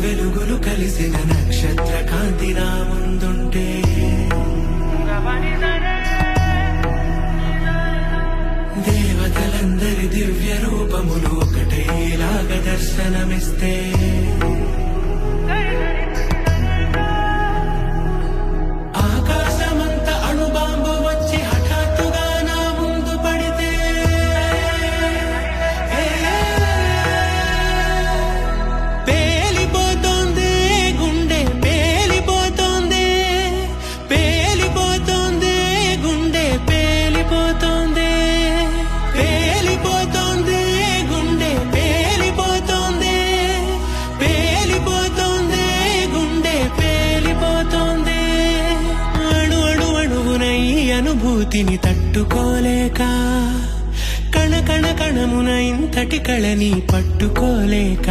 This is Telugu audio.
వెలుగులు కలిసిన నక్షత్ర కాంతి నా ముందుంటే దేవతలందరి దివ్య రూపములు ఒకటేలాగ దర్శనమిస్తే ఆకాశమంత అణుబాంబు వచ్చి హఠాత్తుగా నా ముందు పడితే పేలిపోతోంది గుండె, పేలిపోతోంది, పేలిపోతోంది గుండె, పేలిపోతోంది, పేలిపోతోంది గుండె, పేలిపోతోంది, పేలిపోతోంది గుండె, పేలిపోతోంది. అణు అణు అణువున ఈ అనుభూతిని తట్టుకోలేక కణ కణ కణమున ఇంతటి కళని పట్టుకోలేక